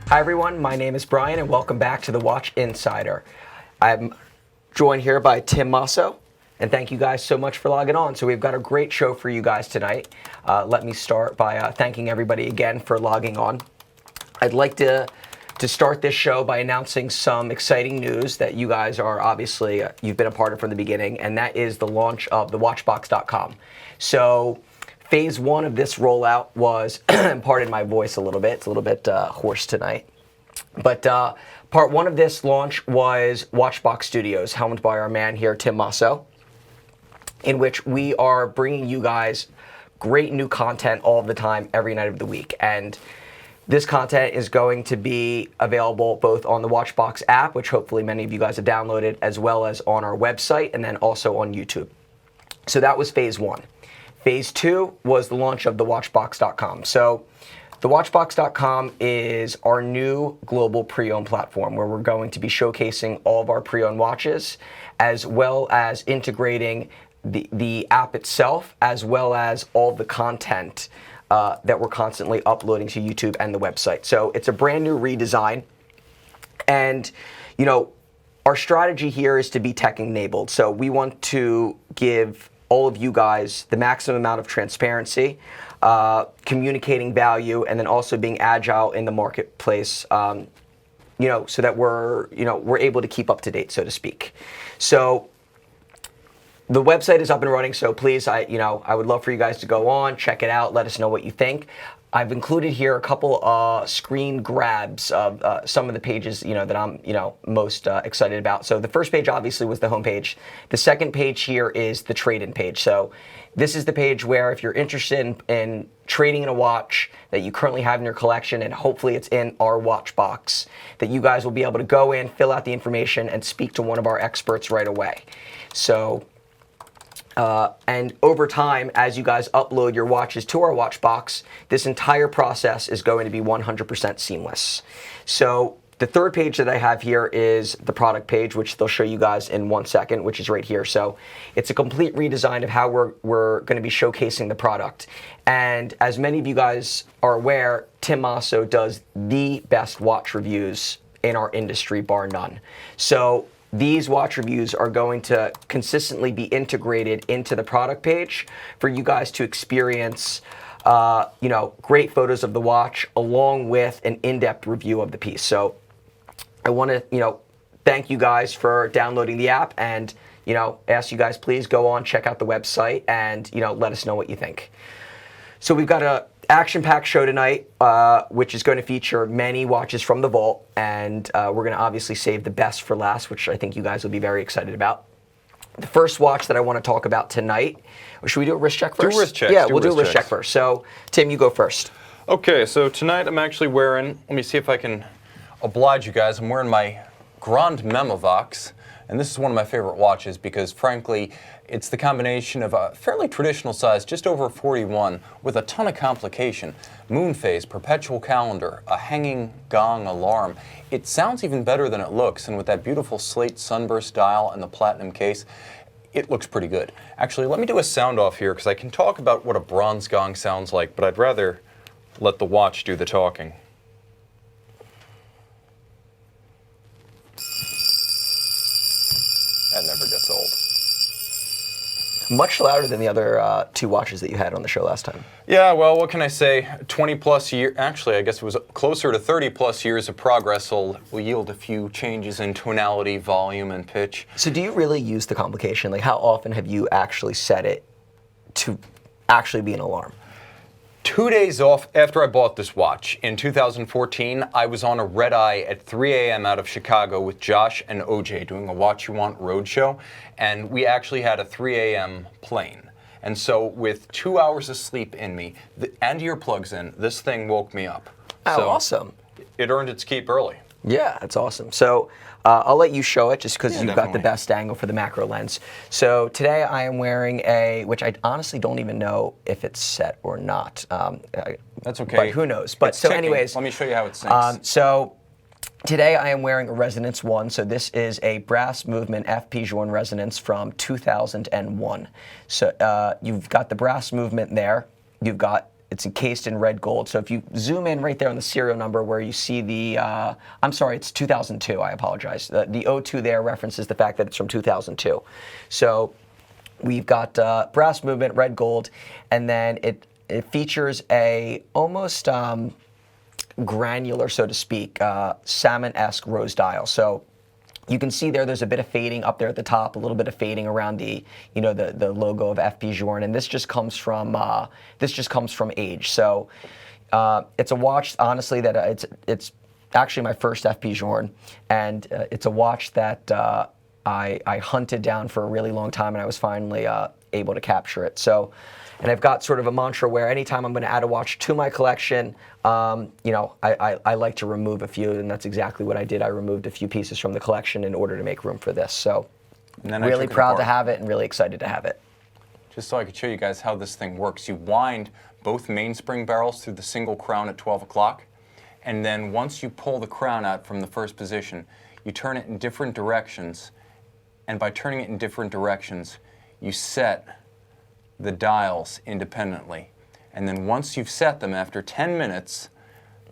Hi everyone, my name is Brian and welcome back to the Watch Insider. I'm joined here by Tim Masso, and thank you guys so much for logging on. So we've got a great show for you guys tonight. Let me start by thanking everybody again for logging on. I'd like to start this show by announcing some exciting news that you guys are obviously, you've been a part of from the beginning, and that is the launch of the Watchbox.com. So Phase 1 of this rollout was, pardon my voice a little bit, it's a little bit hoarse tonight, but part 1 of this launch was Watchbox Studios, helmed by our man here, Tim Masso, in which we are bringing you guys great new content all the time, every night of the week. And this content is going to be available both on the Watchbox app, which hopefully many of you guys have downloaded, as well as on our website, and then also on YouTube. So that was Phase 1. Phase 2 was the launch of the Watchbox.com. So the Watchbox.com is our new global pre-owned platform where we're going to be showcasing all of our pre-owned watches, as well as integrating the app itself, as well as all the content that we're constantly uploading to YouTube and the website. So it's a brand new redesign. And, you know, our strategy here is to be tech-enabled. So we want to give all of you guys the maximum amount of transparency, communicating value, and then also being agile in the marketplace, you know, so that we're able to keep up to date, so to speak. So the website is up and running, so please, I would love for you guys to go on, check it out, let us know what you think. I've included here a couple screen grabs of some of the pages, that I'm, most excited about. So the first page obviously was the home page. The second page here is the trade-in page. So this is the page where if you're interested in trading in a watch that you currently have in your collection, and hopefully it's in our watch box, that you guys will be able to go in, fill out the information, and speak to one of our experts right away. So and over time, as you guys upload your watches to our watch box, this entire process is going to be 100% seamless. So the third page that I have here is the product page, which they'll show you guys in 1 second, which is right here. So it's a complete redesign of how we're going to be showcasing the product. And as many of you guys are aware, Tim Masso does the best watch reviews in our industry, bar none. So these watch reviews are going to consistently be integrated into the product page for you guys to experience, great photos of the watch along with an in-depth review of the piece. So I want to, thank you guys for downloading the app, and, ask you guys, please go on, check out the website, and, let us know what you think. So we've got a action-packed show tonight, which is going to feature many watches from the vault, and we're going to obviously save the best for last, which I think you guys will be very excited about. The first watch that I want to talk about tonight, or should we do a wrist check first? Do wrist checks. Yeah, we'll do a wrist check first. So, Tim, you go first. Okay, so tonight I'm actually wearing, let me see if I can oblige you guys, I'm wearing my Grand Memovox, and this is one of my favorite watches because, frankly, it's the combination of a fairly traditional size, just over 41, with a ton of complication. Moon phase, perpetual calendar, a hanging gong alarm. It sounds even better than it looks, and with that beautiful slate sunburst dial and the platinum case, it looks pretty good. Actually, let me do a sound off here, because I can talk about what a bronze gong sounds like, but I'd rather let the watch do the talking. That never gets old. Much louder than the other 2 watches that you had on the show last time. Yeah, well, what can I say? 20 plus years, actually, I guess it was closer to 30 plus years of progress will yield a few changes in tonality, volume, and pitch. So do you really use the complication? Like, how often have you actually set it to actually be an alarm? 2 days off after I bought this watch, in 2014, I was on a red eye at 3 a.m. out of Chicago with Josh and OJ doing a Watch You Want roadshow, and we actually had a 3 a.m. plane. And so with 2 hours of sleep in me and earplugs in, this thing woke me up. Oh, so awesome. it earned its keep early. Yeah, that's awesome. So I'll let you show it just because you've got the definitely. best angle for the macro lens. So today I am wearing which I honestly don't even know if it's set or not. That's okay. But who knows? But It's so ticking. anyways. Let me show you how it syncs. So today I am wearing a Resonance 1. So this is a brass movement FP Journe resonance from 2001. So you've got the brass movement there. It's encased in red gold. So if you zoom in right there on the serial number where you see the, I'm sorry, it's 2002, I apologize. The 02 there references the fact that it's from 2002. So we've got brass movement, red gold, and then it features a almost granular, so to speak, salmon-esque rose dial. So you can see there's a bit of fading up there at the top, a little bit of fading around the logo of FP Journe, and this just comes from age. So it's a watch, honestly, that it's actually my first FP Journe, and it's a watch that I hunted down for a really long time, and I was finally able to capture it. So. And I've got sort of a mantra where anytime I'm going to add a watch to my collection, I like to remove a few, and that's exactly what I did. I removed a few pieces from the collection in order to make room for this. So really proud to have it and really excited to have it. Just so I could show you guys how this thing works. You wind both mainspring barrels through the single crown at 12 o'clock, and then once you pull the crown out from the first position, you turn it in different directions, and by turning it in different directions, you set the dials independently. And then once you've set them, after 10 minutes,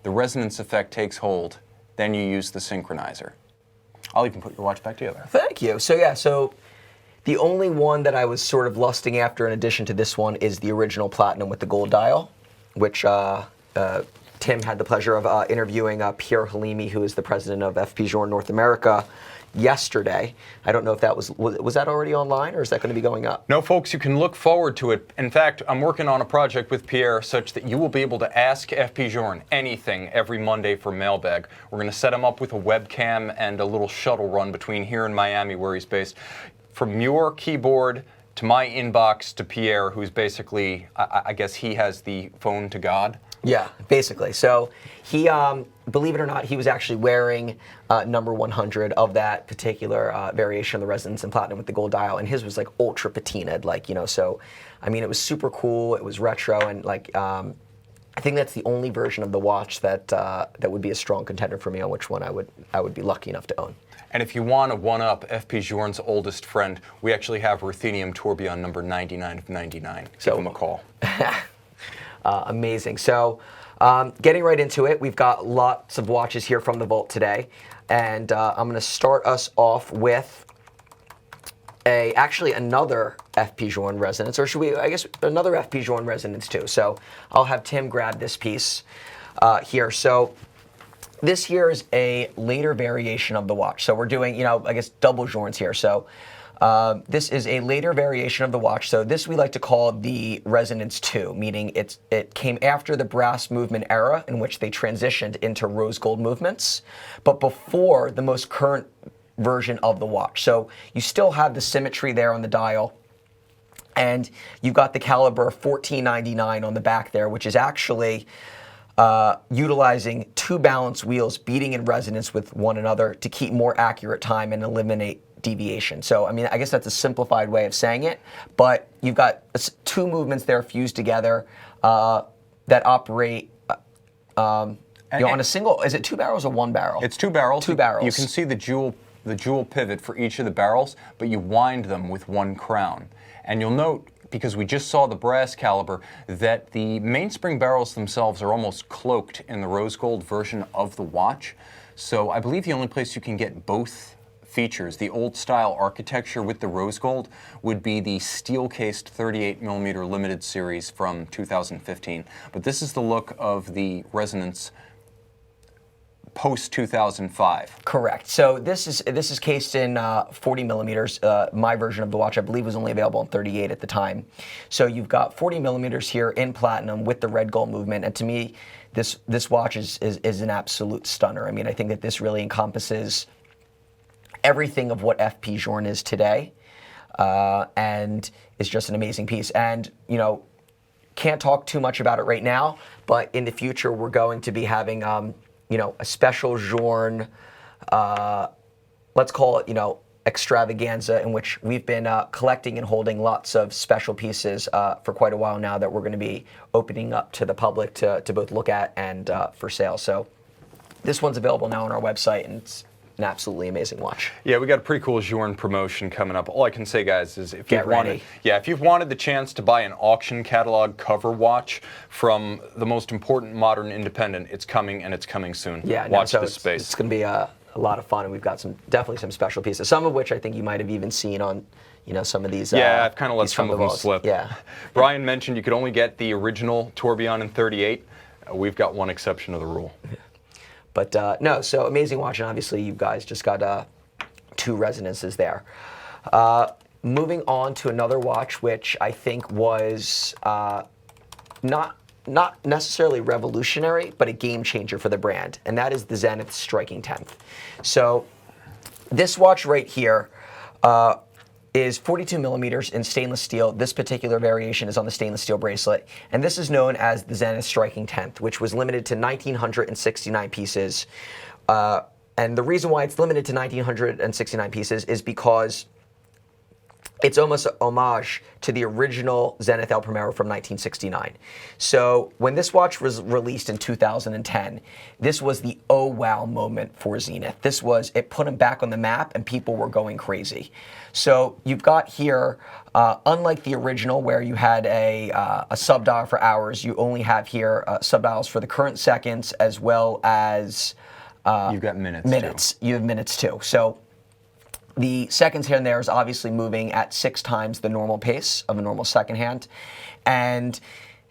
the resonance effect takes hold. Then you use the synchronizer. I'll even put your watch back together. Thank you. So yeah, so the only one that I was sort of lusting after in addition to this one is the original platinum with the gold dial, which Tim had the pleasure of interviewing Pierre Halimi, who is the president of FP Journe North America, yesterday. I don't know if that was that already online, or is that going to be going up? No, folks, you can look forward to it. In fact, I'm working on a project with Pierre such that you will be able to ask FP Journe anything every Monday for mailbag. We're going to set him up with a webcam and a little shuttle run between here and Miami, where he's based. From your keyboard to my inbox to Pierre, who's basically, I guess he has the phone to God. Yeah, basically. So he, believe it or not, he was actually wearing number 100 of that particular variation of the resonance in platinum with the gold dial, and his was like ultra patinaed, so I mean, it was super cool, it was retro, and I think that's the only version of the watch that would be a strong contender for me on which one I would be lucky enough to own. And if you want to one-up FP Journe's oldest friend, we actually have ruthenium tourbillon number 99 of 99. Give him a call. Amazing. So getting right into it, we've got lots of watches here from the vault today, and I'm going to start us off with actually another FP Journe resonance, or should we, I guess, another FP Journe resonance too. So I'll have Tim grab this piece here. So this here is a later variation of the watch. So we're doing, I guess, double Journes here. So this is a later variation of the watch. So this we like to call the Resonance 2, meaning it came after the brass movement era in which they transitioned into rose gold movements, but before the most current version of the watch. So you still have the symmetry there on the dial, and you've got the caliber 1499 on the back there, which is actually utilizing two balance wheels beating in resonance with one another to keep more accurate time and eliminate deviation. So, I mean, I guess that's a simplified way of saying it, but you've got two movements there fused together that operate on a single, is it two barrels or one barrel? It's two barrels. Two barrels. You can see the jewel pivot for each of the barrels, but you wind them with one crown. And you'll note, because we just saw the brass caliber, that the mainspring barrels themselves are almost cloaked in the rose gold version of the watch. So I believe the only place you can get both features, the old style architecture with the rose gold, would be the steel cased 38mm limited series from 2015. But this is the look of the Resonance post 2005. Correct. So this is cased in 40 millimeters. My version of the watch, I believe, was only available in 38 at the time. So you've got 40 millimeters here in platinum with the red gold movement, and to me, this watch is an absolute stunner. I mean, I think that this really encompasses everything of what FP Journe is today, and it's just an amazing piece. And can't talk too much about it right now, but in the future we're going to be having a special Journe, let's call it, extravaganza, in which we've been collecting and holding lots of special pieces for quite a while now that we're going to be opening up to the public to both look at and for sale. So this one's available now on our website, and it's an absolutely amazing watch. Yeah, we got a pretty cool Journe promotion coming up. All I can say, guys, is if Get ready. if you've wanted the chance to buy an auction catalog cover watch from the most important modern independent, it's coming, and it's coming soon. Yeah, watch so this space. It's going to be a lot of fun, and we've got definitely some special pieces. Some of which I think you might have even seen on, some of these. Yeah, I've kind of let these some of them Funko slip. Yeah. Brian mentioned you could only get the original Tourbillon in 38. We've got one exception to the rule. But no, so amazing watch, and obviously you guys just got 2 resonances there. Moving on to another watch, which I think was not necessarily revolutionary, but a game changer for the brand, and that is the Zenith Striking 10th. So this watch right here is 42 millimeters in stainless steel. This particular variation is on the stainless steel bracelet, and this is known as the Zenith Striking 10th, which was limited to 1,969 pieces. And the reason why it's limited to 1,969 pieces is because it's almost a homage to the original Zenith El Primero from 1969. So when this watch was released in 2010, this was the oh wow moment for Zenith. It put them back on the map, and people were going crazy. So you've got here, unlike the original where you had a sub-dial for hours, you only have here sub-dials for the current seconds, as well as You've got minutes. You have minutes too. So the seconds here and there is obviously moving at 6 times the normal pace of a normal second hand, and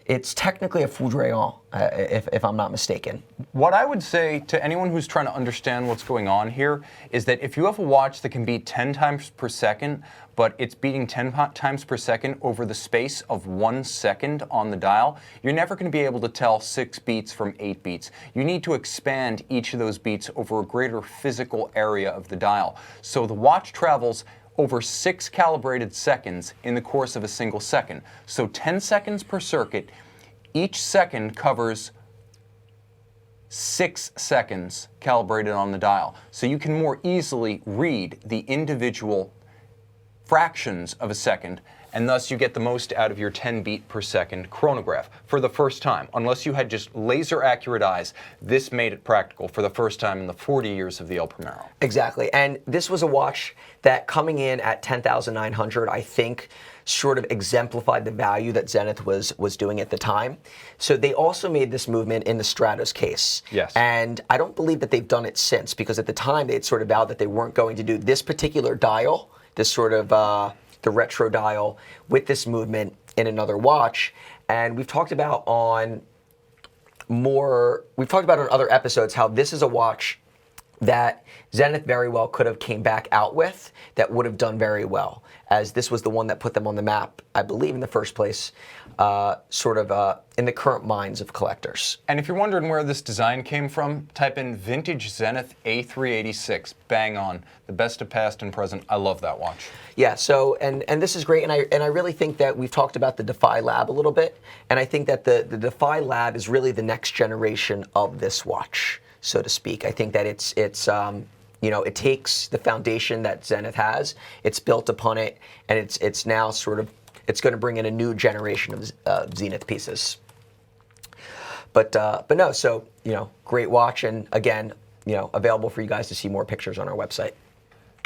it's technically a foudroyant, if I'm not mistaken. What I would say to anyone who's trying to understand what's going on here is that if you have a watch that can beat 10 times per second, but it's beating 10 times per second over the space of 1 second on the dial, you're never going to be able to tell 6 beats from 8 beats. You need to expand each of those beats over a greater physical area of the dial. So the watch travels over 6 calibrated seconds in the course of a single second. So 10 seconds per circuit, each second covers 6 seconds calibrated on the dial. So you can more easily read the individual fractions of a second, and thus you get the most out of your 10 beat per second chronograph for the first time. Unless you had just laser accurate eyes, this made it practical for the first time in the 40 years of the El Primero. Exactly, and this was a watch that, coming in at 10,900, I think sort of exemplified the value that Zenith was doing at the time. So they also made this movement in the Stratos case. Yes. And I don't believe that they've done it since, because at the time they had sort of vowed that they weren't going to do this particular dial, this sort of the retro dial, with this movement in another watch. And we've talked about on other episodes how this is a watch that Zenith very well could have came back out with that would have done very well, as this was the one that put them on the map, I believe, in the first place, in the current minds of collectors. And if you're wondering where this design came from, type in vintage Zenith A386. Bang on. The best of past and present. I love that watch. Yeah, so, and this is great, and I really think that we've talked about the Defy Lab a little bit, and I think that the Defy Lab is really the next generation of this watch, so to speak. I think that it takes the foundation that Zenith has, it's built upon it, and it's now it's going to bring in a new generation of Zenith pieces. But no, so great watch, and again, available for you guys to see more pictures on our website.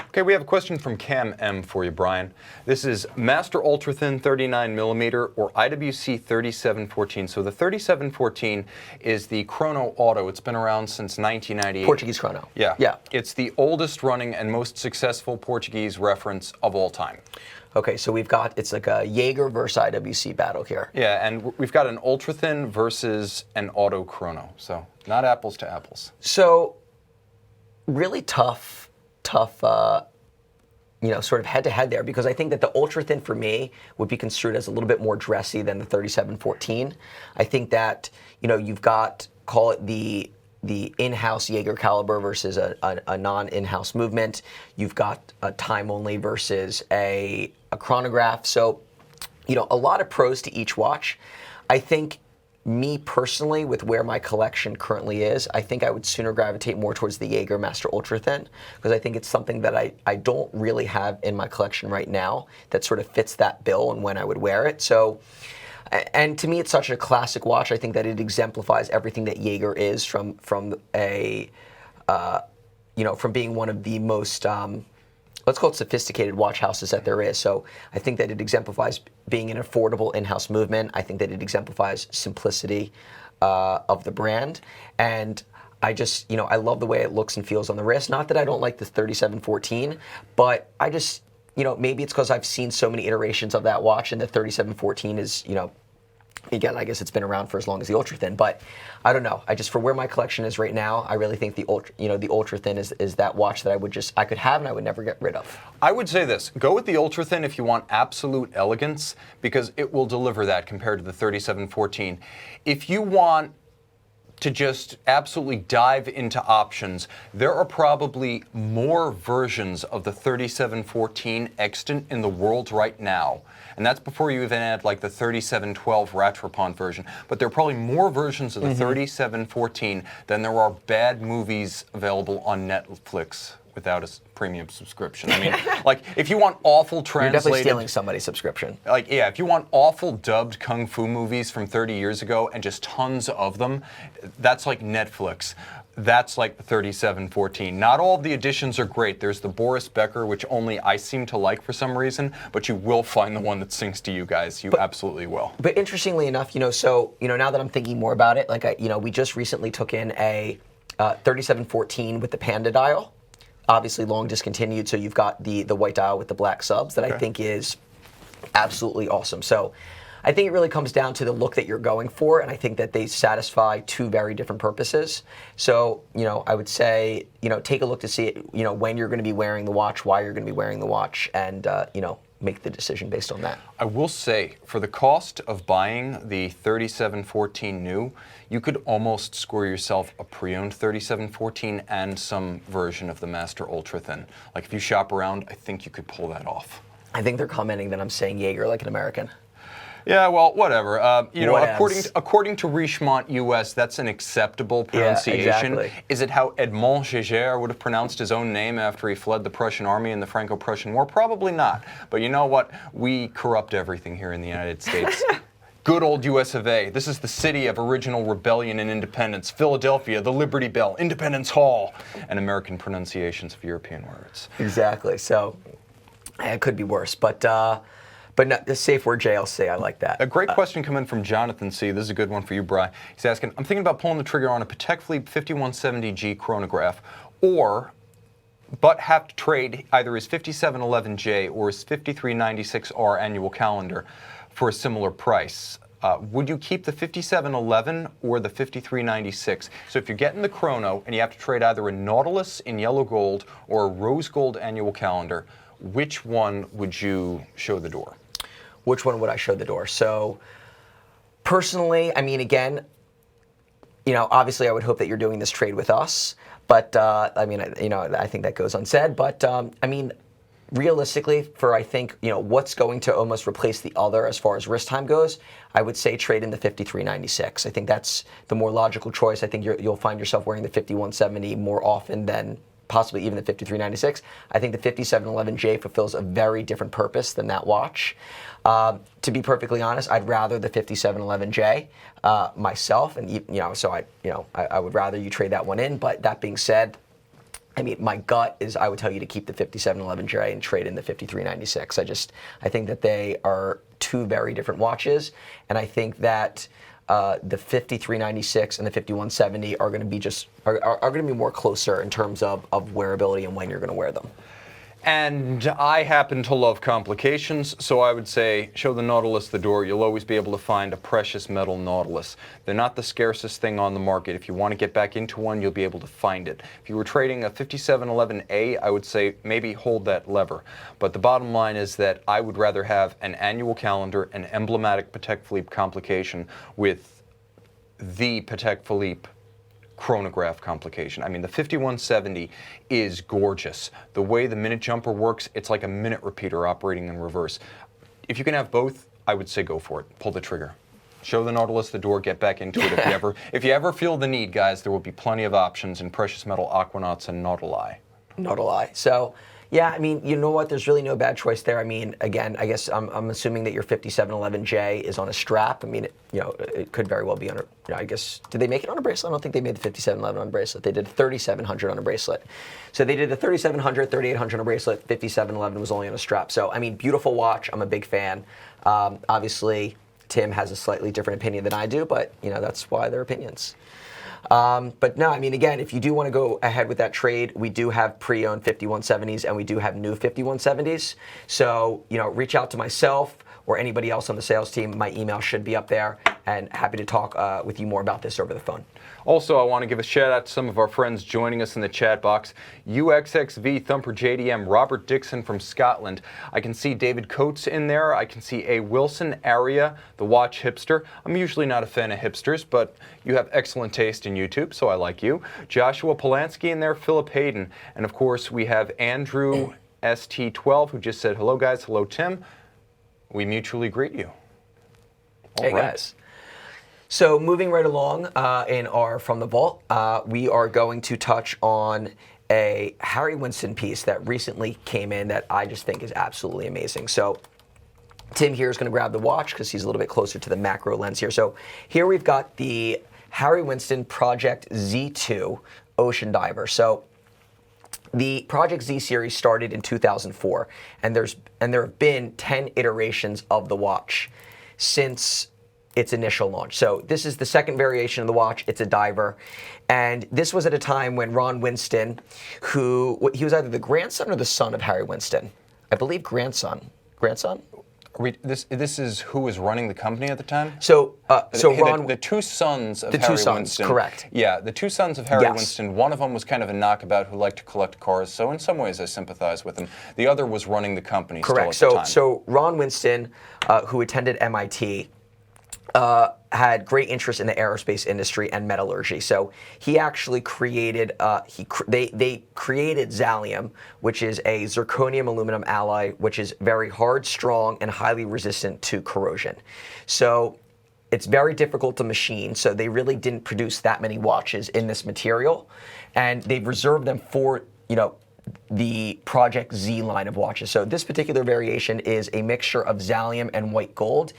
Okay, we have a question from Cam M for you, Brian. This is Master Ultra Thin 39mm or IWC 3714. So the 3714 is the Chrono Auto. It's been around since 1998. Portuguese chrono. Yeah. Yeah. It's the oldest running and most successful Portuguese reference of all time. Okay, so it's like a Jaeger versus IWC battle here. Yeah, and we've got an Ultra Thin versus an Auto Chrono. So not apples to apples. So really tough, sort of head-to-head there, because I think that the Ultra Thin for me would be construed as a little bit more dressy than the 3714. I think that, you've got, call it the in-house Jaeger caliber versus a non-in-house movement. You've got a time-only versus a chronograph. So, a lot of pros to each watch. I think me personally, with where my collection currently is, I think I would sooner gravitate more towards the Jaeger Master Ultra Thin, because I think it's something that I don't really have in my collection right now that sort of fits that bill and when I would wear it. So, and to me, it's such a classic watch. I think that it exemplifies everything that Jaeger is from a, from being one of the most, let's call it sophisticated watch houses that there is. So I think that it exemplifies being an affordable in-house movement. I think that it exemplifies simplicity of the brand. And I just, I love the way it looks and feels on the wrist. Not that I don't like the 3714, but I just, maybe it's because I've seen so many iterations of that watch, and the 3714 is, again, I guess it's been around for as long as the Ultra Thin, but I don't know. I just, for where my collection is right now, I really think the Ultra Thin is that watch that I could have and I would never get rid of. I would say this: go with the Ultra Thin if you want absolute elegance, because it will deliver that compared to the 3714. If you want to just absolutely dive into options, there are probably more versions of the 3714 extant in the world right now. And that's before you even add like the 3712 Rattrapant version. But there are probably more versions of the 3714 than there are bad movies available on Netflix without a premium subscription. I mean, like, if you want awful translated... You're definitely stealing somebody's subscription. Like, yeah, if you want awful dubbed kung fu movies from 30 years ago and just tons of them, that's like Netflix. That's like the 3714. Not all of the editions are great. There's the Boris Becker, which only I seem to like for some reason, but you will find the one that sings to you guys. You absolutely will. But interestingly enough, now that I'm thinking more about it, like, we just recently took in a 3714 with the Panda dial. Obviously long discontinued, so you've got the white dial with the black subs that I think is absolutely awesome. So I think it really comes down to the look that you're going for, and I think that they satisfy two very different purposes. So, I would say, take a look to see it, when you're going to be wearing the watch, why you're going to be wearing the watch, and, make the decision based on that. I will say, for the cost of buying the 3714 new, you could almost score yourself a pre-owned 3714 and some version of the Master Ultra Thin. Like, if you shop around, I think you could pull that off. I think they're commenting that I'm saying Jaeger like an American. Yeah, well, whatever. According to Richemont US, that's an acceptable pronunciation. Yeah, exactly. Is it how Edmond Gégère would have pronounced his own name after he fled the Prussian army in the Franco-Prussian War? Probably not. But you know what? We corrupt everything here in the United States. Good old US of A. This is the city of original rebellion and independence. Philadelphia, the Liberty Bell, Independence Hall, and American pronunciations of European words. Exactly. So it could be worse, but not the safe word JLC. I like that. A great question coming from Jonathan C. This is a good one for you, Bri. He's asking, I'm thinking about pulling the trigger on a Patek Philippe 5170G chronograph, but have to trade either his 5711J or his 5396R annual calendar for a similar price. Would you keep the 5711 or the 5396? So if you're getting the chrono and you have to trade either a Nautilus in yellow gold or a rose gold annual calendar, which one would you show the door? Which one would I show the door? So personally, I mean, again, obviously I would hope that you're doing this trade with us, but I think that goes unsaid, but realistically, for I think, what's going to almost replace the other as far as wrist time goes, I would say trade in the 5396. I think that's the more logical choice. I think you'll find yourself wearing the 5170 more often than possibly even the 5396. I think the 5711J fulfills a very different purpose than that watch. To be perfectly honest, I'd rather the 5711J myself, and I would rather you trade that one in. But that being said, I mean, my gut is I would tell you to keep the 5711J and trade in the 5396. I think that they are two very different watches, and I think that the 5396 and the 5170 are going to be are going to be more closer in terms of wearability and when you're going to wear them. And I happen to love complications, so I would say show the Nautilus the door. You'll always be able to find a precious metal Nautilus. They're not the scarcest thing on the market. If you want to get back into one, you'll be able to find it. If you were trading a 5711A, I would say maybe hold that lever. But the bottom line is that I would rather have an annual calendar, an emblematic Patek Philippe complication with the Patek Philippe chronograph complication. I mean, the 5170 is gorgeous. The way the minute jumper works, it's like a minute repeater operating in reverse. If you can have both, I would say go for it. Pull the trigger. Show the Nautilus the door, get back into it. If you ever feel the need, guys, there will be plenty of options in precious metal aquanauts and nautili. Nautili. So, yeah, I mean, you know what? There's really no bad choice there. I mean, again, I guess I'm assuming that your 5711J is on a strap. I mean, it could very well be on a, I guess, did they make it on a bracelet? I don't think they made the 5711 on a bracelet. They did 3700 on a bracelet. So they did the 3700, 3800 on a bracelet, 5711 was only on a strap. So, I mean, beautiful watch. I'm a big fan. Obviously, Tim has a slightly different opinion than I do, but, that's why they're opinions. But no, I mean, again, if you do want to go ahead with that trade, we do have pre-owned 5170s and we do have new 5170s. So, reach out to myself or anybody else on the sales team. My email should be up there, and happy to talk with you more about this over the phone. Also, I want to give a shout out to some of our friends joining us in the chat box. UXXV, Thumper JDM, Robert Dixon from Scotland. I can see David Coates in there. I can see A. Wilson Aria, the watch hipster. I'm usually not a fan of hipsters, but you have excellent taste in YouTube, so I like you. Joshua Polanski in there, Philip Hayden. And of course, we have Andrew ST12, who just said, hello guys, hello Tim. We mutually greet you. Hey guys. So moving right along in our From the Vault, we are going to touch on a Harry Winston piece that recently came in that I just think is absolutely amazing. So Tim here is going to grab the watch because he's a little bit closer to the macro lens here. So here we've got the Harry Winston Project Z2 Ocean Diver. So the Project Z series started in 2004, and there have been 10 iterations of the watch since its initial launch. So this is the second variation of the watch. It's a diver. And this was at a time when Ron Winston, he was either the grandson or the son of Harry Winston. I believe grandson. Grandson? This is who was running the company at the time? So Ron, the two sons of Harry Winston. Correct. Yeah, the two sons of Harry Winston. One of them was kind of a knockabout who liked to collect cars. So in some ways, I sympathize with him. The other was running the company. Correct. Still at the time. So Ron Winston, who attended MIT, had great interest in the aerospace industry and metallurgy. So he actually created, they created Zalium, which is a zirconium aluminum alloy, which is very hard, strong, and highly resistant to corrosion. So it's very difficult to machine. So they really didn't produce that many watches in this material, and they've reserved them for, the Project Z line of watches. So this particular variation is a mixture of Zalium and white gold,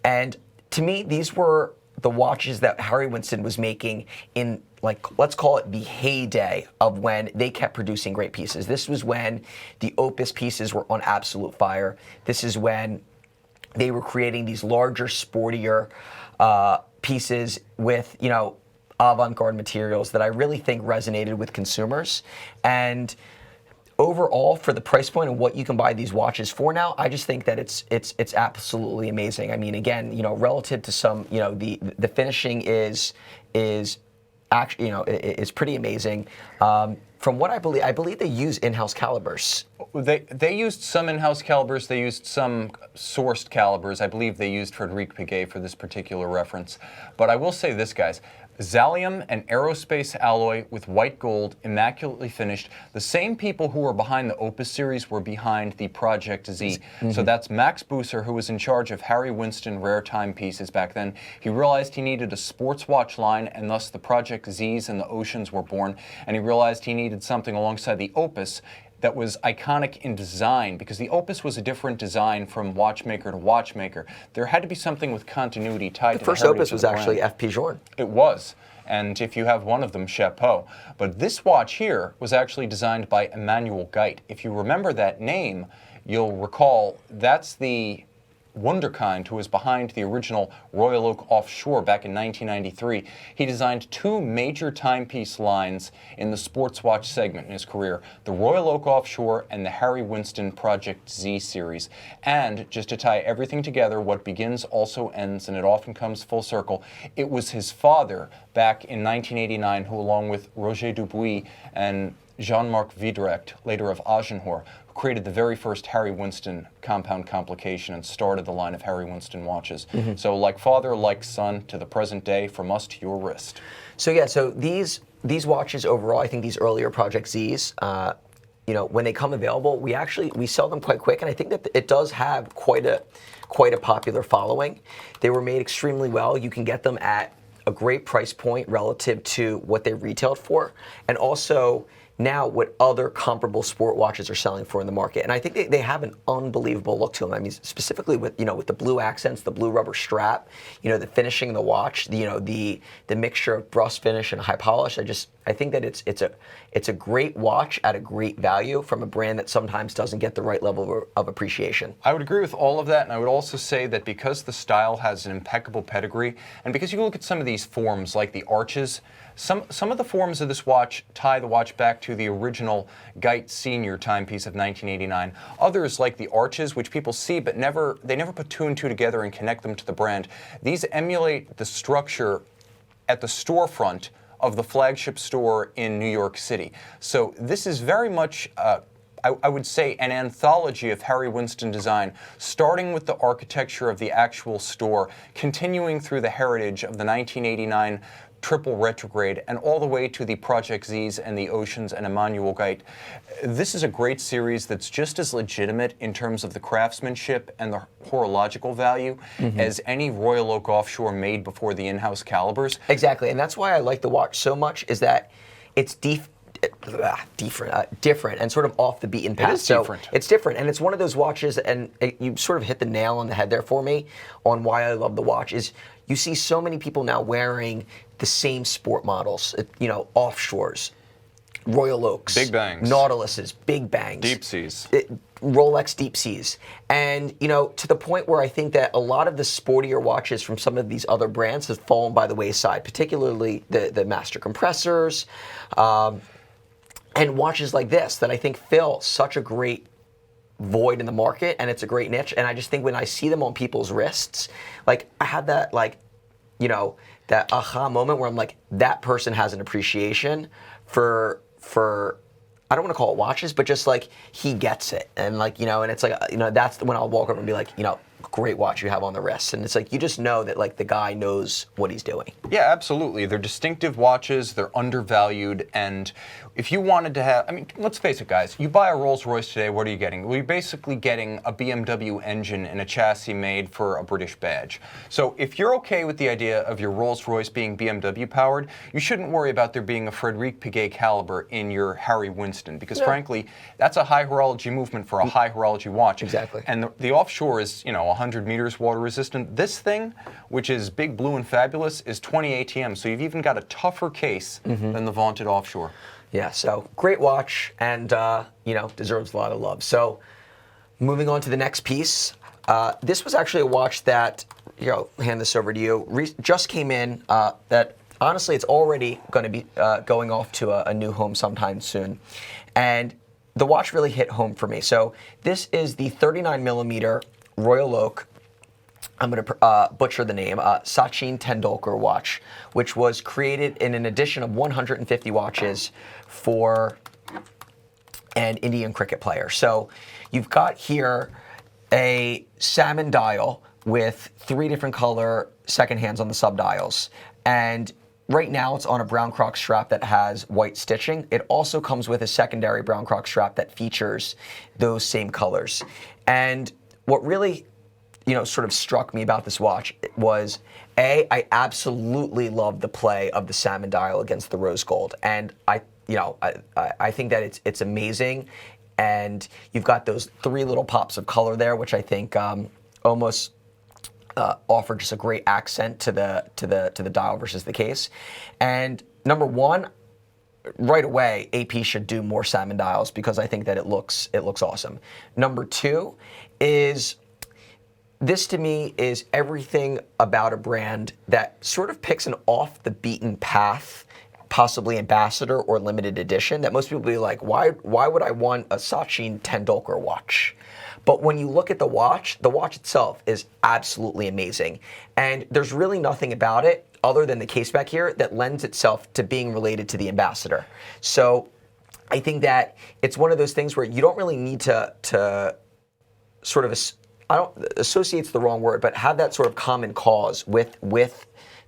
and to me, these were the watches that Harry Winston was making in, let's call it the heyday of when they kept producing great pieces. This was when the Opus pieces were on absolute fire. This is when they were creating these larger, sportier pieces with, avant-garde materials that I really think resonated with consumers. And overall, for the price point and what you can buy these watches for now, I just think that it's absolutely amazing. I mean, again, relative to some, the finishing is actually, is pretty amazing. From what I believe they use in-house calibers. They used some in-house calibers. They used some sourced calibers. I believe they used Frederic Piguet for this particular reference. But I will say this, guys. Zalium, an aerospace alloy with white gold, immaculately finished. The same people who were behind the Opus series were behind the Project Z. Mm-hmm. So that's Max Buser, who was in charge of Harry Winston rare timepieces back then. He realized he needed a sports watch line, and thus the Project Zs and the Oceans were born. And he realized he needed something alongside the Opus that was iconic in design, because the Opus was a different design from watchmaker to watchmaker. There had to be something with continuity tied to the first Opus was actually F.P. Journe. It was. And if you have one of them, chapeau. But this watch here was actually designed by Emmanuel Geit. If you remember that name, you'll recall that's the Wunderkind who was behind the original Royal Oak Offshore back in 1993. He designed two major timepiece lines in the sports watch segment in his career, the Royal Oak Offshore and the Harry Winston Project Z series. And just to tie everything together, what begins also ends, and it often comes full circle. It was his father back in 1989 who, along with Roger Dubuis and Jean-Marc Vidrect, later of Agenhor, created the very first Harry Winston compound complication and started the line of Harry Winston watches. Mm-hmm. So like father, like son, to the present day, from us to your wrist. So yeah, so these watches overall, I think these earlier Project Zs, when they come available, we sell them quite quick, and I think that it does have quite a popular following. They were made extremely well. You can get them at a great price point relative to what they retailed for, and also now what other comparable sport watches are selling for in the market. And I think they have an unbelievable look to them. I mean, specifically with the blue accents, the blue rubber strap, the finishing of the watch, the mixture of brusque finish and high polish. I think that it's a great watch at a great value from a brand that sometimes doesn't get the right level of appreciation. I would agree with all of that, and I would also say that because the style has an impeccable pedigree, and because you look at some of these forms like the arches, some of the forms of this watch tie the watch back to the original Geit Senior timepiece of 1989. Others, like the arches, which people see but they never put two and two together and connect them to the brand. These emulate the structure at the storefront of the flagship store in New York City. So this is very much, I would say, an anthology of Harry Winston design, starting with the architecture of the actual store, continuing through the heritage of the 1989 triple retrograde, and all the way to the Project Z's and the Oceans and Emmanuel Geit. This is a great series that's just as legitimate in terms of the craftsmanship and the horological value as any Royal Oak offshore made before the in-house calibers. Exactly, and that's why I like the watch so much, is that it's different and sort of off the beaten path. It is different. So it's different, and it's one of those watches, and you sort of hit the nail on the head there for me on why I love the watch, is you see so many people now wearing the same sport models, offshores, Royal Oaks, Big Bangs, Nautiluses, Big Bangs, Deep Seas, Rolex Deep Seas, and to the point where I think that a lot of the sportier watches from some of these other brands have fallen by the wayside, particularly the Master Compressors, and watches like this that I think fill such a great void in the market, and it's a great niche. And I just think when I see them on people's wrists, like I had that that aha moment where I'm like, that person has an appreciation for I don't want to call it watches, but just like he gets it, and and it's like that's when I'll walk over and be like, great watch you have on the wrist, and it's like you just know that like the guy knows what he's doing. Yeah, absolutely. They're distinctive watches, they're undervalued, and if you wanted to have, let's face it, guys, you buy a Rolls Royce today, what are you getting? Well, you're basically getting a BMW engine and a chassis made for a British badge. So if you're okay with the idea of your Rolls Royce being BMW powered, you shouldn't worry about there being a Frederic Piguet caliber in your Harry Winston, because frankly, that's a high horology movement for a high horology watch. Exactly. And the offshore is, 100 meters water resistant. This thing, which is big, blue, and fabulous, is 20 ATM. So you've even got a tougher case than the vaunted offshore. Yeah, so great watch, and deserves a lot of love. So moving on to the next piece, this was actually a watch that, hand this over to you, just came in, that honestly it's already going to be going off to a new home sometime soon. And the watch really hit home for me. So this is the 39 millimeter Royal Oak, I'm going to butcher the name, Sachin Tendulkar watch, which was created in an edition of 150 watches for an Indian cricket player. So you've got here a salmon dial with 3 different color second hands on the subdials. And right now it's on a brown croc strap that has white stitching. It also comes with a secondary brown croc strap that features those same colors. And what really sort of struck me about this watch was, I absolutely love the play of the salmon dial against the rose gold, and I think that it's amazing, and you've got those 3 little pops of color there, which I think almost offer just a great accent to the dial versus the case. And number one, right away, AP should do more salmon dials because I think that it looks awesome. Number 2 is, this to me is everything about a brand that sort of picks an off the beaten path, possibly ambassador or limited edition, that most people be like, why would I want a Sachin Tendulkar watch? But when you look at the watch itself is absolutely amazing. And there's really nothing about it other than the case back here that lends itself to being related to the ambassador. So I think that it's one of those things where you don't really need to sort of, associate's the wrong word, but have that sort of common cause with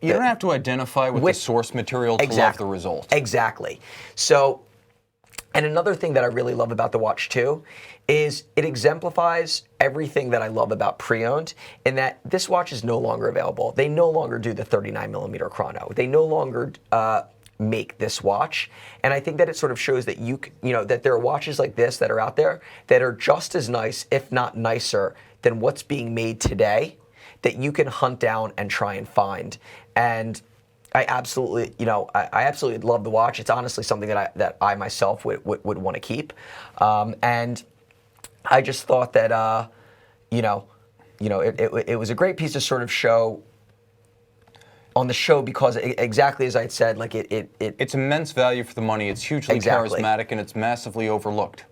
you don't have to identify with the source material to love the result. Exactly. So And another thing that I really love about the watch too is it exemplifies everything that I love about pre-owned in that this watch is no longer available. They no longer do the 39mm chrono. They no longer make this watch. And I think that it sort of shows that that there are watches like this that are out there that are just as nice, if not nicer, than what's being made today that you can hunt down and try and find. And I absolutely, I absolutely love the watch. It's honestly something that I myself would want to keep, and I just thought that, it was a great piece to sort of show on the show because exactly as I had said, like it's immense value for the money. It's hugely charismatic and it's massively overlooked.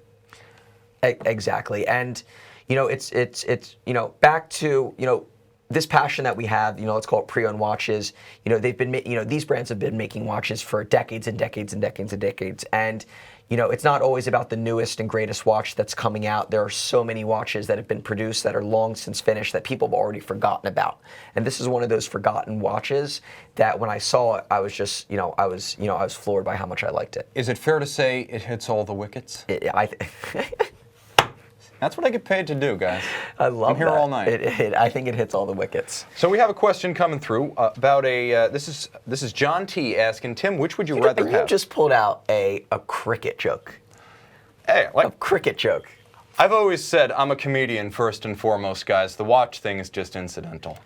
Exactly, and it's back to this passion that we have, let's call it pre-owned watches. They've been, these brands have been making watches for decades and decades and decades and decades. And, it's not always about the newest and greatest watch that's coming out. There are so many watches that have been produced that are long since finished that people have already forgotten about. And this is one of those forgotten watches that when I saw it, I was just, I was floored by how much I liked it. Is it fair to say it hits all the wickets? That's what I get paid to do, guys. I love I'm here that. all night. I think it hits all the wickets. So we have a question coming through about this is John T asking, Tim, which would you rather have? You just pulled out a cricket joke. Hey, A cricket joke. I've always said I'm a comedian first and foremost, guys. The watch thing is just incidental.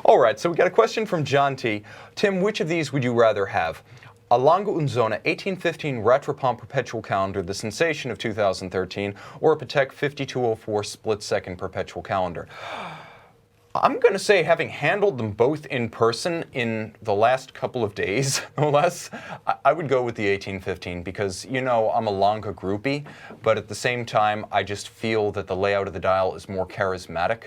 All right, so we got a question from John T. Tim, which of these would you rather have? A Lange und Söhne 1815 Retropomp Perpetual Calendar, the sensation of 2013, or a Patek 5204 split-second Perpetual Calendar? I'm going to say, having handled them both in person in the last couple of days, no less, I would go with the 1815 because, I'm a Lange groupie, but at the same time, I just feel that the layout of the dial is more charismatic,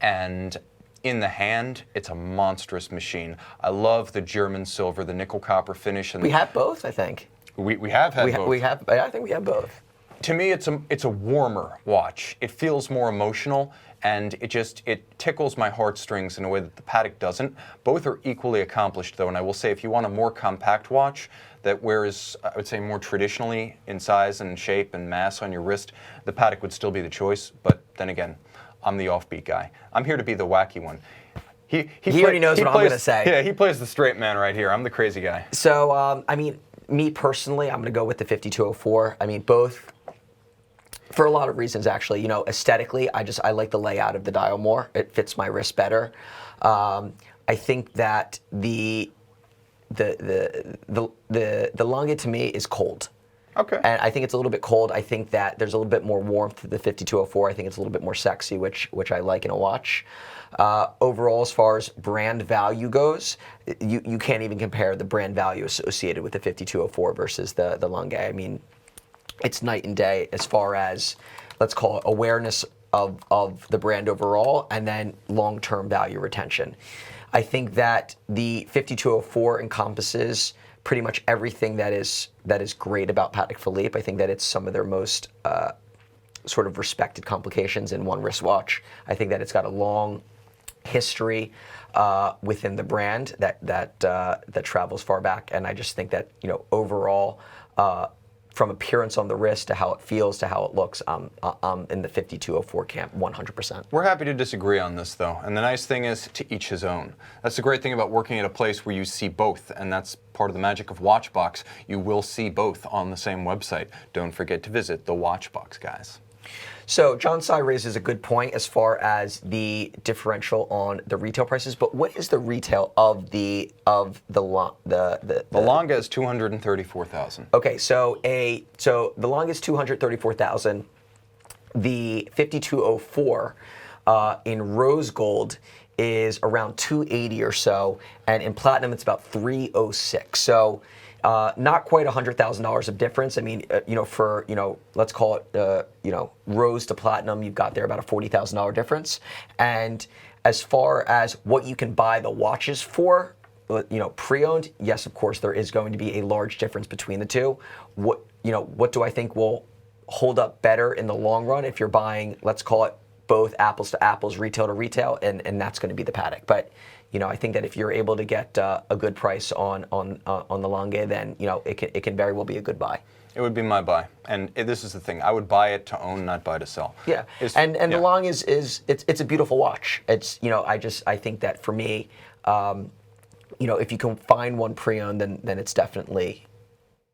and in the hand, it's a monstrous machine. I love the German silver, the nickel copper finish. And we have both, I think. We have had both. I think we have both. To me, it's a warmer watch. It feels more emotional, and it tickles my heartstrings in a way that the Patek doesn't. Both are equally accomplished, though, and I will say if you want a more compact watch that wears, I would say, more traditionally in size and shape and mass on your wrist, the Patek would still be the choice, but then again, I'm the offbeat guy. I'm here to be the wacky one. He already knows what I'm going to say. Yeah, he plays the straight man right here. I'm the crazy guy. So, me personally, I'm going to go with the 5204. Both for a lot of reasons, actually. Aesthetically, I like the layout of the dial more. It fits my wrist better. I think that the Lange to me is cold. Okay. And I think it's a little bit cold. I think that there's a little bit more warmth to the 5204. I think it's a little bit more sexy, which I like in a watch. Overall, as far as brand value goes, you can't even compare the brand value associated with the 5204 versus the Lange. It's night and day as far as, let's call it, awareness of the brand overall, and then long-term value retention. I think that the 5204 encompasses pretty much everything that is great about Patek Philippe. I think that it's some of their most sort of respected complications in one wristwatch. I think that it's got a long history within the brand that travels far back, and I just think that overall, from appearance on the wrist to how it feels to how it looks, I'm in the 5204 camp 100%. We're happy to disagree on this, though, and the nice thing is to each his own. That's the great thing about working at a place where you see both, and that's part of the magic of Watchbox. You will see both on the same website. Don't forget to visit the Watchbox, guys. So John Sy raises a good point as far as the differential on the retail prices, but what is the retail of the Lange is $234,000. Okay, so the Lange is $234,000. The 5204 in rose gold is around $280 or so, and in platinum it's about $306. So not quite $100,000 of difference. For let's call it rose to platinum, you've got there about a $40,000 difference. And as far as what you can buy the watches for, pre-owned, yes, of course, there is going to be a large difference between the two. What do I think will hold up better in the long run if you're buying, let's call it both apples to apples, retail to retail, and that's going to be the Patek. But I think that if you're able to get a good price on the Lange, then it can very well be a good buy. It would be my buy, and this is the thing: I would buy it to own, not buy to sell. Yeah, and the Lange is it's a beautiful watch. It's I think that for me, if you can find one pre-owned, then it's definitely,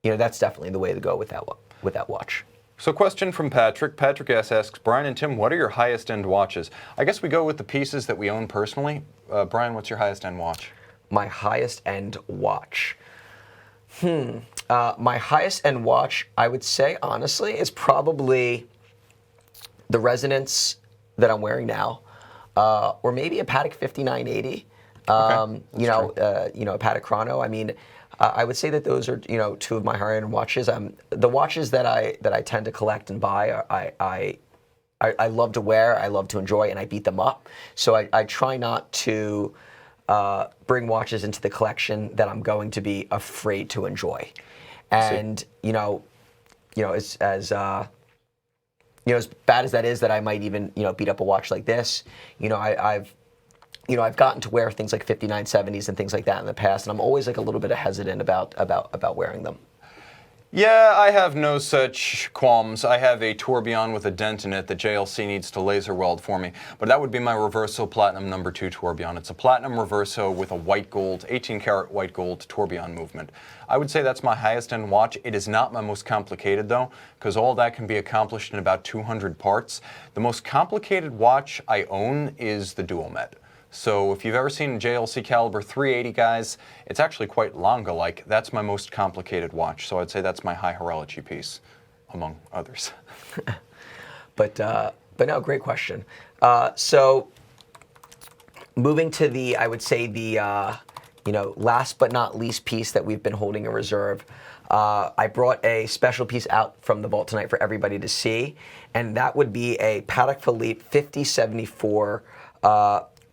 that's definitely the way to go with that watch. So, question from Patrick. Patrick asks, Brian and Tim, what are your highest end watches? I guess we go with the pieces that we own personally. Brian, what's your highest end watch? My highest end watch. My highest end watch, I would say, honestly, is probably the Resonance that I'm wearing now, or maybe a Patek 5980. A Patek Chrono. I mean, I would say that those are two of my higher end watches. The watches that I tend to collect and buy, I love to wear, I love to enjoy, and I beat them up. So I try not to bring watches into the collection that I'm going to be afraid to enjoy. And as bad as that is, that I might even beat up a watch like this. I've gotten to wear things like 5970s and things like that in the past, and I'm always like a little bit hesitant about wearing them. Yeah, I have no such qualms. I have a tourbillon with a dent in it that JLC needs to laser weld for me, but that would be my Reverso Platinum No. 2 tourbillon. It's a platinum Reverso with a white gold, 18 karat white gold tourbillon movement. I would say that's my highest end watch. It is not my most complicated though, because all that can be accomplished in about 200 parts. The most complicated watch I own is the Duomet. So if you've ever seen a JLC caliber 380, guys, it's actually quite Lange-like. That's my most complicated watch. So I'd say that's my high horology piece, among others. But no, great question. So moving to I would say the last but not least piece that we've been holding in reserve. I brought a special piece out from the vault tonight for everybody to see, and that would be a Patek Philippe 5074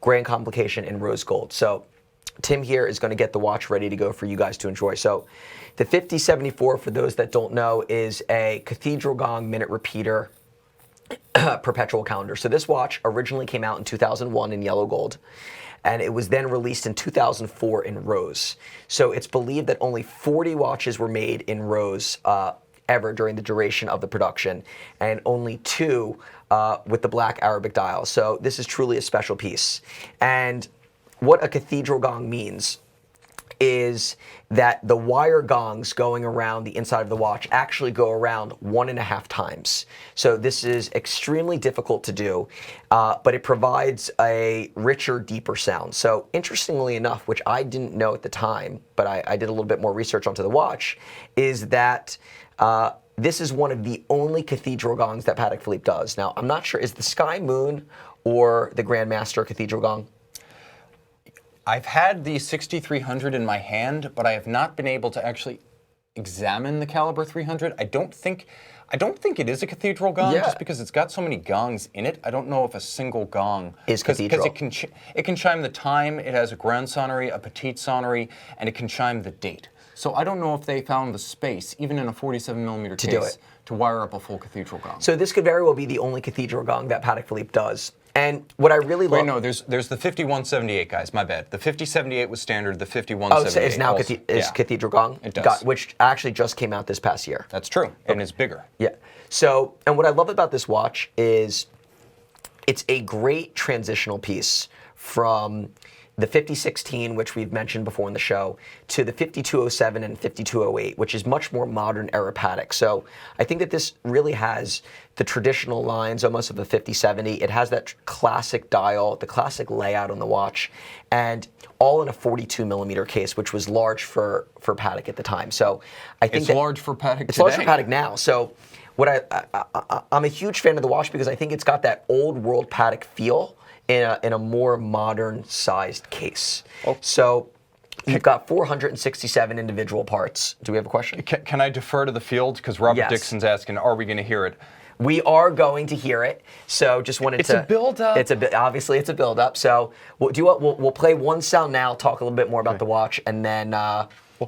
Grand Complication in rose gold. So Tim here is going to get the watch ready to go for you guys to enjoy. So the 5074, for those that don't know, is a cathedral gong minute repeater perpetual calendar. So this watch originally came out in 2001 in yellow gold, and it was then released in 2004 in rose. So it's believed that only 40 watches were made in rose ever during the duration of the production, and only 2 with the black Arabic dial. So this is truly a special piece. And what a cathedral gong means is that the wire gongs going around the inside of the watch actually go around 1.5 times. So this is extremely difficult to do, but it provides a richer, deeper sound. So interestingly enough, which I didn't know at the time, but I did a little bit more research onto the watch, is that this is one of the only cathedral gongs that Patek Philippe does. Now, I'm not sure, is the Sky Moon or the Grandmaster cathedral gong? I've had the 6300 in my hand, but I have not been able to actually examine the caliber 300. I don't think it is a cathedral gong, just because it's got so many gongs in it. I don't know if a single gong is cathedral. Because it can chime the time. It has a grand sonnerie, a petite sonnerie, and it can chime the date. So I don't know if they found the space, even in a 47mm case, to wire up a full cathedral gong. So this could very well be the only cathedral gong that Patek Philippe does. And what I really love... Wait, no, there's the 5178, guys. My bad. The 5078 was standard. The 5178 so it's now cathedral gong? It does. Which actually just came out this past year. That's true, and it's bigger. Yeah. So, and what I love about this watch is it's a great transitional piece from the 5016, which we've mentioned before in the show, to the 5207 and 5208, which is much more modern era Patek. So I think that this really has the traditional lines almost of a 5070. It has that classic dial, the classic layout on the watch, and all in a 42mm case, which was large for Patek at the time. So I think it's large for Patek today. It's large for Patek now. So what I'm a huge fan of the watch because I think it's got that old world Patek feel in a more modern sized case. So you've got 467 individual parts. Do we have a question? Can I defer to the field? Because Robert Dixon's asking, are we going to hear it? We are going to hear it. So just wanted to... It's a build-up. Obviously, it's a build-up. So we'll play one sound now, talk a little bit more about the watch, and then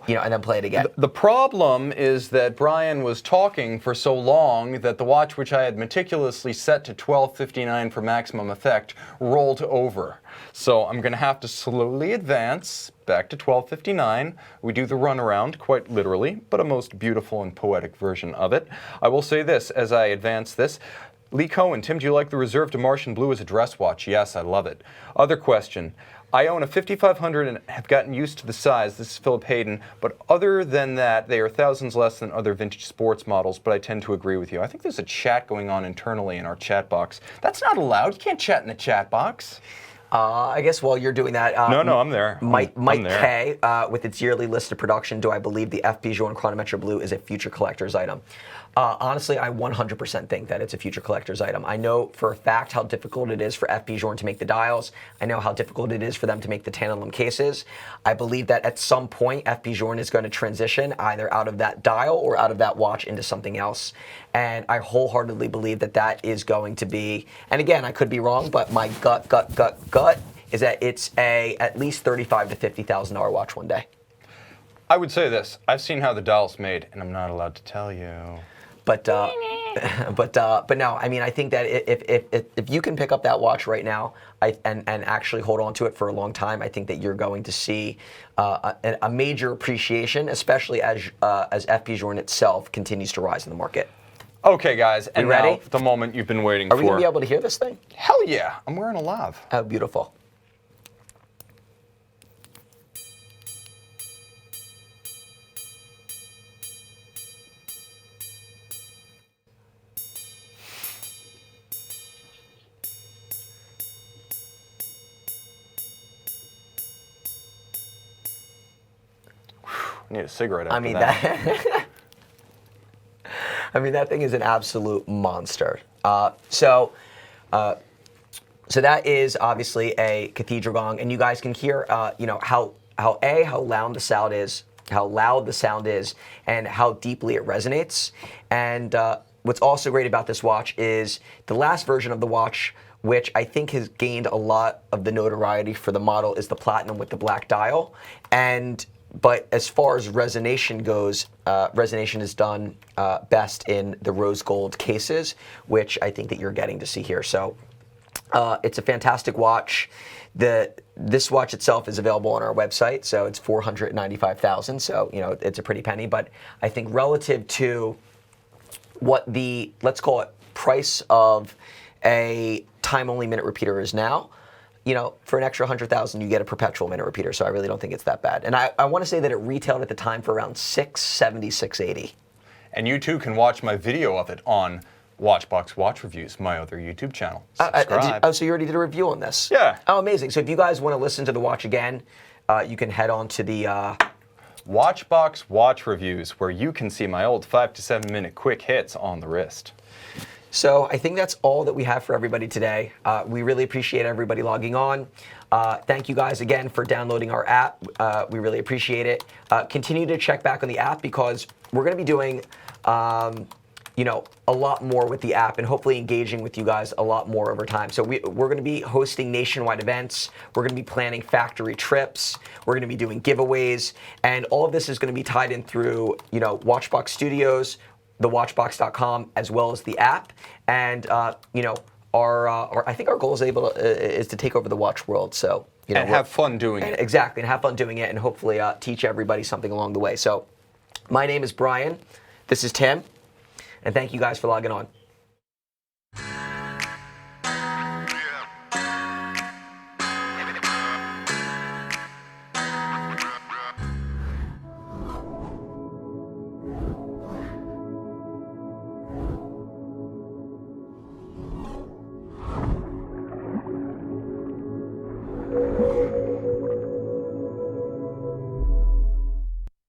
and then play it again. The problem is that Brian was talking for so long that the watch, which I had meticulously set to 12:59 for maximum effect, rolled over. So I'm going to have to slowly advance back to 12:59. We do the runaround, quite literally, but a most beautiful and poetic version of it. I will say this as I advance this. Lee Cohen, Tim, do you like the Reserve de Martian Blue as a dress watch? Yes, I love it. Other question. I own a 5500 and have gotten used to the size. This is Philip Hayden. But other than that, they are thousands less than other vintage sports models, but I tend to agree with you. I think there's a chat going on internally in our chat box. That's not allowed. You can't chat in the chat box. I guess while you're doing that, No, I'm there. Mike I'm there. K, with its yearly list of production, do I believe the FP Journe Chronometer Blue is a future collector's item? Honestly, I 100% think that it's a future collector's item. I know for a fact how difficult it is for FP Journe to make the dials. I know how difficult it is for them to make the tantalum cases. I believe that at some point, FP Journe is going to transition either out of that dial or out of that watch into something else. And I wholeheartedly believe that that is going to be, and again, I could be wrong, but my gut is that it's a at least $35,000 to $50,000 watch one day. I would say this. I've seen how the dial's made, and I'm not allowed to tell you. But no, I mean, I think that if you can pick up that watch right now and actually hold on to it for a long time, I think that you're going to see a major appreciation, especially as FP Journe itself continues to rise in the market. Okay, guys, and ready? now the moment you've been waiting for. Are we going to be able to hear this thing? Hell yeah! I'm wearing a lav. Oh, beautiful. I need a cigarette after I mean that. I mean that thing is an absolute monster. So that is obviously a cathedral gong, and you guys can hear, how loud the sound is, and how deeply it resonates. And what's also great about this watch is the last version of the watch, which I think has gained a lot of the notoriety for the model, is the platinum with the black dial. But as far as resonation goes, resonation is done best in the rose gold cases, which I think that you're getting to see here. So it's a fantastic watch. This watch itself is available on our website, so it's $495,000. So it's a pretty penny. But I think relative to what the, let's call it, price of a time-only minute repeater is now, for an extra $100,000, you get a perpetual minute repeater. So I really don't think it's that bad. And I want to say that it retailed at the time for around $670, $680. And you too can watch my video of it on Watchbox Watch Reviews, my other YouTube channel. Subscribe. So you already did a review on this? Yeah. Oh, amazing. So if you guys want to listen to the watch again, you can head on to the Watchbox Watch Reviews, where you can see my old 5 to 7 minute quick hits on the wrist. So I think that's all that we have for everybody today. We really appreciate everybody logging on. Thank you guys again for downloading our app. We really appreciate it. Continue to check back on the app because we're going to be doing a lot more with the app and hopefully engaging with you guys a lot more over time. So we're going to be hosting nationwide events. We're going to be planning factory trips. We're going to be doing giveaways. And all of this is going to be tied in through, Watchbox Studios, thewatchbox.com, as well as the app. And, I think our goal is to take over the watch world. So, and have fun doing it. Exactly, and have fun doing it and hopefully teach everybody something along the way. So my name is Brian. This is Tim. And thank you guys for logging on.